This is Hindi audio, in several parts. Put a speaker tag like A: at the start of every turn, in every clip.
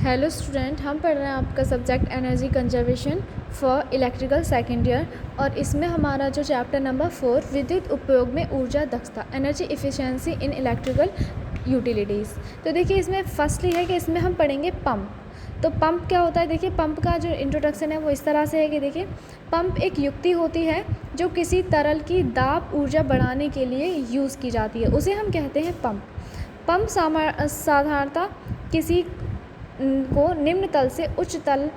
A: हेलो स्टूडेंट, हम पढ़ रहे हैं आपका subject energy conservation for electrical second year. और इसमें हमारा जो चैप्टर नंबर 4 विद्युत उपयोग में ऊर्जा दक्षता energy efficiency in electrical utilities. तो देखिए इसमें फर्स्टली है कि इसमें हम पढ़ेंगे पंप। तो पंप क्या होता है, देखिए पंप का जो इंट्रोडक्शन है वो इस तरह से है कि देखिए पंप एक युक्ति होती है जो किसी तरल की दाब ऊर्जा बढ़ाने के लिए यूज़ की जाती है, उसे हम कहते हैं पंप। पंप साधारणतः किसी को निम्न तल से उच्च तल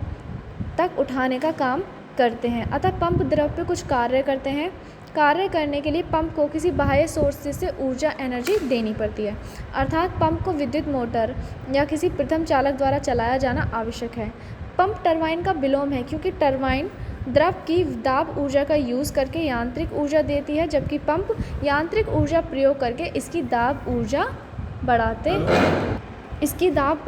A: तक उठाने का काम करते हैं। अतः पंप द्रव पे कुछ कार्य करते हैं। कार्य करने के लिए पंप को किसी बाह्य सोर्स से ऊर्जा एनर्जी देनी पड़ती है, अर्थात पंप को विद्युत मोटर या किसी प्रथम चालक द्वारा चलाया जाना आवश्यक है। पंप टरबाइन का विलोम है, क्योंकि टरबाइन द्रव की दाब ऊर्जा का यूज़ करके यांत्रिक ऊर्जा देती है, जबकि पंप यांत्रिक ऊर्जा प्रयोग करके इसकी दाब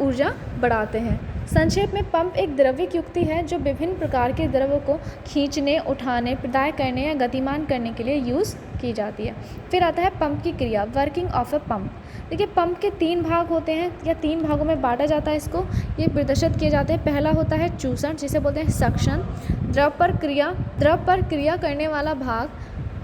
A: ऊर्जा बढ़ाते हैं। संक्षेप में पंप एक द्रविक युक्ति है जो विभिन्न प्रकार के द्रव्यों को खींचने, उठाने, प्रदाय करने या गतिमान करने के लिए यूज़ की जाती है। फिर आता है पंप की क्रिया, वर्किंग ऑफ अ पंप। देखिए पंप के 3 भाग होते हैं या 3 भागों में बांटा जाता है। इसको ये प्रदर्शित किए जाते हैं। पहला होता है चूषण, जिसे बोलते हैं सक्शन, द्रव पर क्रिया करने वाला भाग,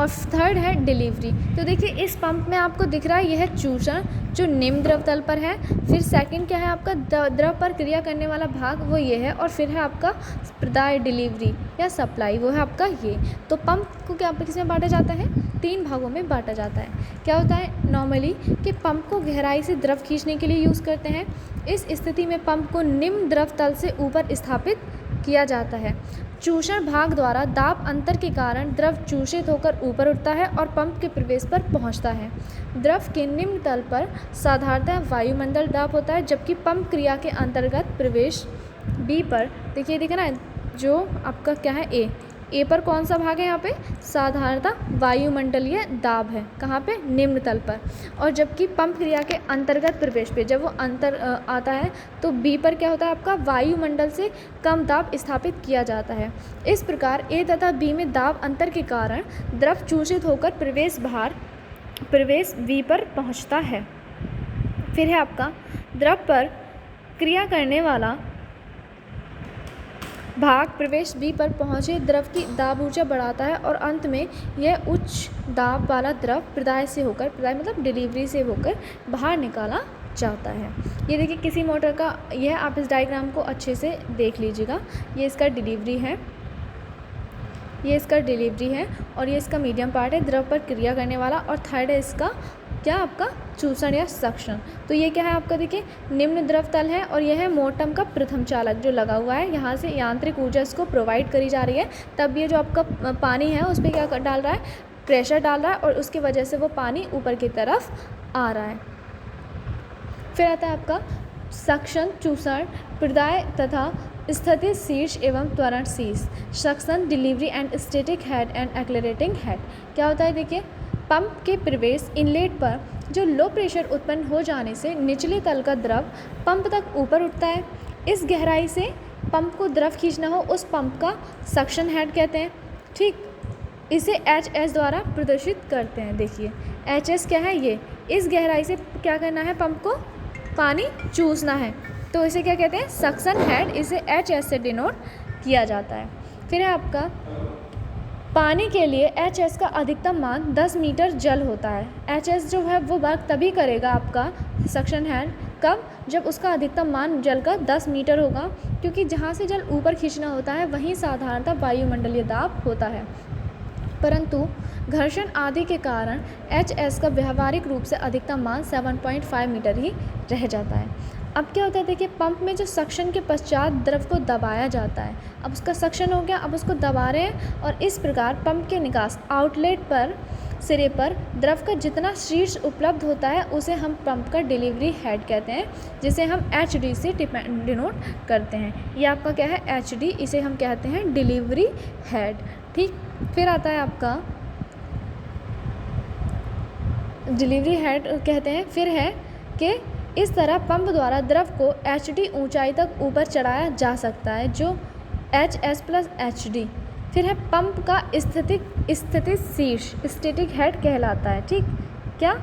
A: और थर्ड है डिलीवरी। तो देखिए इस पंप में आपको दिख रहा है यह है चूषण जो निम्न द्रव तल पर है। फिर सेकंड क्या है आपका द्रव पर क्रिया करने वाला भाग, वो ये है। और फिर है आपका प्रदाय डिलीवरी या सप्लाई, वो है आपका ये। तो पंप को क्या किस में बांटा जाता है, 3 भागों में बांटा जाता है। क्या होता है नॉर्मली कि पंप को गहराई से द्रव खींचने के लिए यूज़ करते हैं। इस स्थिति में पंप को निम्न द्रव तल से ऊपर स्थापित किया जाता है। चूषण भाग द्वारा दाब अंतर के कारण द्रव चूषित होकर ऊपर उठता है और पंप के प्रवेश पर पहुंचता है। द्रव के निम्न तल पर साधारणतः वायुमंडल दाब होता है, जबकि पंप क्रिया के अंतर्गत प्रवेश बी पर देखिए देखा ना, जो आपका क्या है ए पर कौन सा भाग है यहाँ पे, साधारणतः वायुमंडलीय दाब है। कहाँ पे, निम्न तल पर। और जबकि पंप क्रिया के अंतर्गत प्रवेश पे जब वो अंतर आता है तो बी पर क्या होता है आपका वायुमंडल से कम दाब स्थापित किया जाता है। इस प्रकार ए तथा बी में दाब अंतर के कारण द्रव चूषित होकर प्रवेश बी पर पहुँचता है। फिर है आपका द्रव पर क्रिया करने वाला भाग प्रवेश बी पर पहुँचे द्रव की दाब ऊर्जा बढ़ाता है, और अंत में यह उच्च दाब वाला द्रव प्रदाय मतलब डिलीवरी से होकर बाहर निकाला जाता है। ये देखिए किसी मोटर का यह, आप इस डायग्राम को अच्छे से देख लीजिएगा। ये इसका डिलीवरी है, और ये इसका मीडियम पार्ट है, द्रव पर क्रिया करने वाला। और थर्ड है इसका क्या आपका चूषण या सक्शन। तो ये क्या है आपका देखिए निम्न द्रव तल है, और यह है मोटम का प्रथम चालक जो लगा हुआ है। यहाँ से यांत्रिक ऊर्जा इसको प्रोवाइड करी जा रही है, तब ये जो आपका पानी है उस पर क्या डाल रहा है, प्रेशर डाल रहा है, और उसकी वजह से वो पानी ऊपर की तरफ आ रहा है। फिर आता है आपका सक्शन, चूषण, प्रदाय तथा स्थितिज शीर्ष एवं त्वरण शीर्ष, suction, delivery and static head and accelerating head. क्या होता है देखिए पंप के प्रवेश इनलेट पर जो लो प्रेशर उत्पन्न हो जाने से निचले तल का द्रव पंप तक ऊपर उठता है। इस गहराई से पंप को द्रव खींचना हो उस पंप का सक्शन हेड कहते हैं। ठीक, इसे HS द्वारा प्रदर्शित करते हैं। देखिए HS क्या है, ये इस गहराई से क्या करना है, पंप को पानी चूसना है, तो इसे क्या कहते हैं, सक्शन हेड। इसे HS से डिनोट किया जाता है। फिर है आपका पानी के लिए HS का अधिकतम मान 10 मीटर जल होता है। HS जो है वो वर्क तभी करेगा आपका सक्शन हेड, कब, जब उसका अधिकतम मान जल का 10 मीटर होगा, क्योंकि जहाँ से जल ऊपर खींचना होता है वहीं साधारणतः वायुमंडलीय दाब होता है। परंतु घर्षण आदि के कारण HS का व्यावहारिक रूप से अधिकतम मान 7.5 मीटर ही रह जाता है। अब क्या होता है देखिए पंप में जो सक्शन के पश्चात द्रव को दबाया जाता है, अब उसका सक्शन हो गया, अब उसको दबा रहे हैं, और इस प्रकार पंप के निकास आउटलेट पर सिरे पर द्रव का जितना शीर्ष उपलब्ध होता है उसे हम पंप का डिलीवरी हेड कहते हैं, जिसे हम HD से डिनोट करते हैं। ये आपका क्या है HD, इसे हम कहते हैं डिलीवरी हेड। ठीक, फिर आता है आपका डिलीवरी हेड कहते हैं। फिर है कि इस तरह पंप द्वारा द्रव को HD ऊंचाई तक ऊपर चढ़ाया जा सकता है, जो HS + HD। फिर है पंप का स्थितिज शीर्ष, स्टैटिक हेड कहलाता है। ठीक, क्या,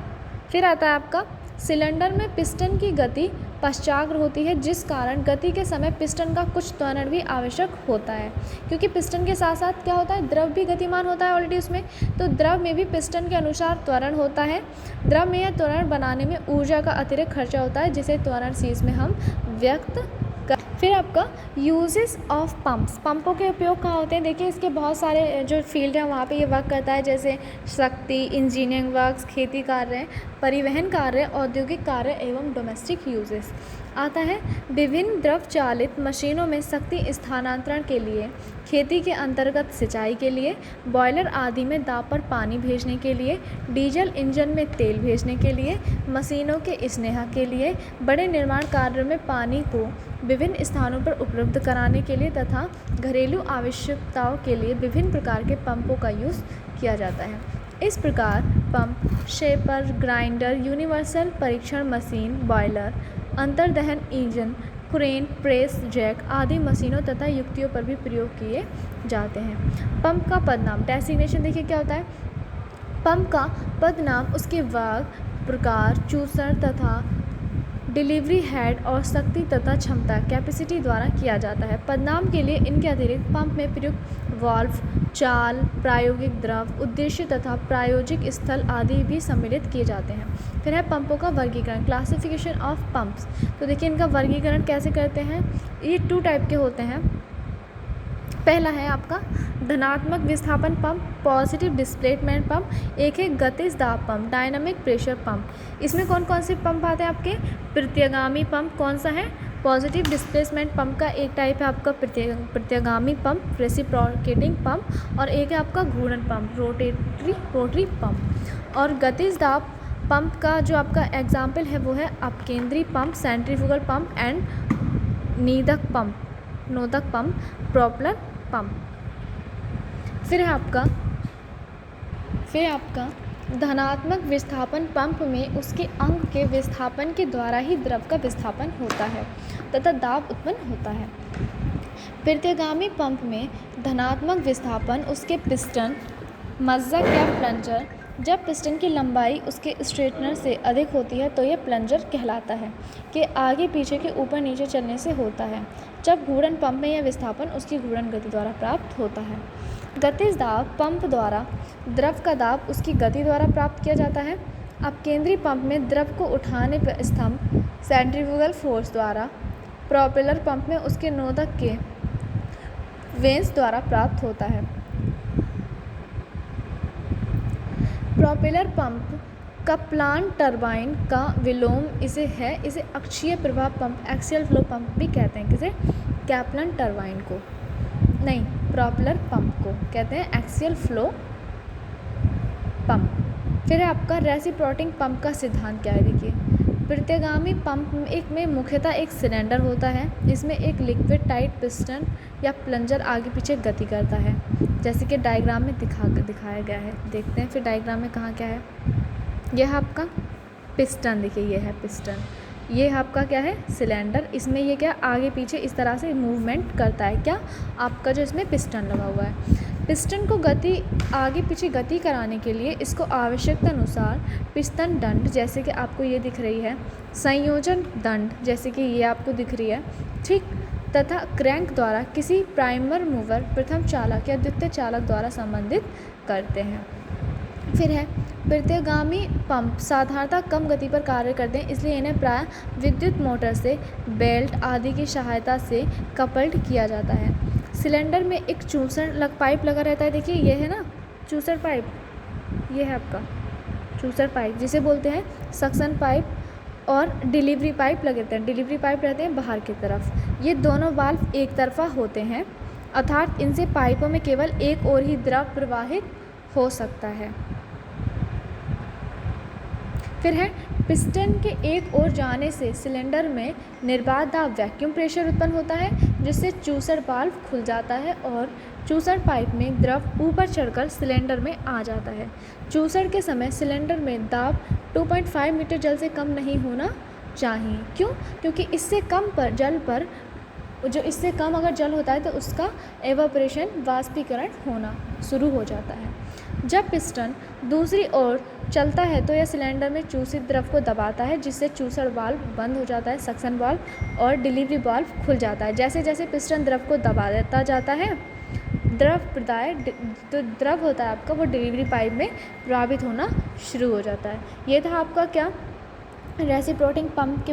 A: फिर आता है आपका सिलेंडर में पिस्टन की गति पश्चाग्र होती है, जिस कारण गति के समय पिस्टन का कुछ त्वरण भी आवश्यक होता है। क्योंकि पिस्टन के साथ साथ क्या होता है, द्रव भी गतिमान होता है ऑलरेडी उसमें, तो द्रव में भी पिस्टन के अनुसार त्वरण होता है। द्रव में यह त्वरण बनाने में ऊर्जा का अतिरिक्त खर्चा होता है, जिसे त्वरण सी में हम व्यक्त। फिर आपका यूजेस ऑफ पंप्स, पंपों के उपयोग कहाँ होते हैं। देखिए इसके बहुत सारे जो फील्ड हैं वहाँ पे ये वर्क करता है, जैसे शक्ति, इंजीनियरिंग वर्क्स, खेती कार्य, परिवहन कार्य, औद्योगिक कार्य एवं डोमेस्टिक यूजेस आता है। विभिन्न द्रव चालित मशीनों में शक्ति स्थानांतरण के लिए, खेती के अंतर्गत सिंचाई के लिए, बॉयलर आदि में दाब पर पानी भेजने के लिए, डीजल इंजन में तेल भेजने के लिए, मशीनों के स्नेहा के लिए, बड़े निर्माण कार्यों में पानी को विभिन्न स्थानों पर उपलब्ध कराने के लिए तथा घरेलू आवश्यकताओं के लिए विभिन्न प्रकार के पंपों का यूज़ किया जाता है। इस प्रकार पंप, शेपर, ग्राइंडर, यूनिवर्सल परीक्षण मशीन, बॉयलर, अंतर्दहन इंजन, क्रेन, प्रेस, जैक आदि मशीनों तथा युक्तियों पर भी प्रयोग किए जाते हैं। पंप का पदनाम, डेसिग्नेशन देखिए क्या होता है। पंप का पदनाम उसके भाग, प्रकार, चूसर तथा डिलीवरी हेड और शक्ति तथा क्षमता, कैपेसिटी द्वारा किया जाता है। पदनाम के लिए इनके अतिरिक्त पंप में प्रयुक्त वाल्व, चाल, प्रायोगिक द्रव, उद्देश्य तथा प्रायोजिक स्थल आदि भी सम्मिलित किए जाते हैं। फिर है पंपों का वर्गीकरण, क्लासिफिकेशन ऑफ पंप्स। तो देखिए इनका वर्गीकरण कैसे करते हैं। ये 2 टाइप के होते हैं। पहला है आपका धनात्मक विस्थापन पंप, पॉजिटिव डिस्प्लेसमेंट पंप। एक है गतिज दाब पंप, डायनामिक प्रेशर पंप। इसमें कौन कौन से पंप आते हैं आपके। प्रत्यागामी पंप कौन सा है, पॉजिटिव डिस्प्लेसमेंट पंप का एक टाइप है आपका प्रत्यागामी पंप, रेसिप्रोकेटिंग पंप, और एक है आपका घूर्णन पंप, रोटरी पंप। और गतिज दाब पंप का जो आपका एग्जाम्पल है वो है अपकेंद्री पंप, सेंट्रीफ्यूगल पंप एंड नोदक पंप, प्रोपेलर पंप। फिर है आपका धनात्मक विस्थापन पंप में उसके अंग के विस्थापन के द्वारा ही द्रव का विस्थापन होता है तथा दाब उत्पन्न होता है। प्रत्यागामी पंप में धनात्मक विस्थापन उसके पिस्टन, मज्जक या प्लंजर, जब पिस्टन की लंबाई उसके स्ट्रेटनर से अधिक होती है तो यह प्लंजर कहलाता है, के आगे पीछे के ऊपर नीचे चलने से होता है। जब घूर्णन पंप में यह विस्थापन उसकी घूर्णन गति द्वारा प्राप्त होता है। गतिज दाब पंप द्वारा द्रव का दाब उसकी गति द्वारा प्राप्त किया जाता है। अपकेंद्री पंप में द्रव को उठाने पर स्तंभ, सेंट्रीफ्यूगल फोर्स द्वारा, प्रोपेलर पंप में उसके नोदक के वेन्स द्वारा प्राप्त होता है। प्रोपेलर पंप का प्लांट टरबाइन का विलोम इसे अक्षीय प्रवाह पंप, एक्सियल फ्लो पंप भी कहते हैं। किसे, कैप्लन टरबाइन को नहीं, प्रोपेलर पंप को कहते हैं एक्सियल फ्लो पंप। फिर है आपका रेसिप्रोकेटिंग पंप का सिद्धांत क्या है। देखिए प्रत्यागामी पंप में मुख्यतः एक सिलेंडर होता है, इसमें एक लिक्विड टाइट पिस्टन या प्लंजर आगे पीछे गति करता है, जैसे कि डायग्राम में दिखाया गया है। देखते हैं फिर डायग्राम में कहाँ क्या है। यह है आपका पिस्टन, देखिए ये है पिस्टन, ये आपका क्या है सिलेंडर, इसमें ये क्या आगे पीछे इस तरह से मूवमेंट करता है, क्या आपका जो इसमें पिस्टन लगा हुआ है। पिस्टन को आगे पीछे गति कराने के लिए इसको आवश्यकता अनुसार पिस्टन दंड, जैसे कि आपको ये दिख रही है, संयोजन दंड, जैसे कि ये आपको दिख रही है, ठीक, तथा क्रैंक द्वारा किसी प्राइमर मूवर, प्रथम चालक या द्वितीय चालक द्वारा संबंधित करते हैं। फिर है प्रत्यागामी पंप साधारणतः कम गति पर कार्य करते हैं, इसलिए इन्हें प्राय विद्युत मोटर से, बेल्ट आदि की सहायता से कपल्ड किया जाता है। सिलेंडर में एक चूसर पाइप लगा रहता है। देखिए ये है ना चूसर पाइप, ये है आपका चूसर पाइप, जिसे बोलते हैं सक्शन पाइप, और डिलीवरी पाइप लगे रहते हैं। डिलीवरी पाइप रहते हैं बाहर की तरफ। ये दोनों वाल्व एक तरफा होते हैं, अर्थात इनसे पाइपों में केवल एक ओर ही द्रव प्रवाहित हो सकता है। फिर है पिस्टन के एक ओर जाने से सिलेंडर में निर्बाध दाब वैक्यूम प्रेशर उत्पन्न होता है, जिससे चूसर वाल्व खुल जाता है और चूसर पाइप में द्रव ऊपर चढ़कर सिलेंडर में आ जाता है। चूसर के समय सिलेंडर में दाब 2.5 मीटर जल से कम नहीं होना चाहिए। क्यों? क्योंकि इससे कम अगर जल होता है तो उसका एवापोरेशन, वाष्पीकरण होना शुरू हो जाता है। जब पिस्टन दूसरी ओर चलता है तो यह सिलेंडर में चूसित द्रव को दबाता है, जिससे चूसण वाल्व बंद हो जाता है, सक्शन वाल्व और डिलीवरी वाल्व खुल जाता है। जैसे जैसे पिस्टन द्रव को दबा देता जाता है, द्रव प्रदाय जो द्रव होता है आपका वो डिलीवरी पाइप में प्रवाहित होना शुरू हो जाता है। ये था आपका क्या, रेसिप्रोकेटिंग पंप के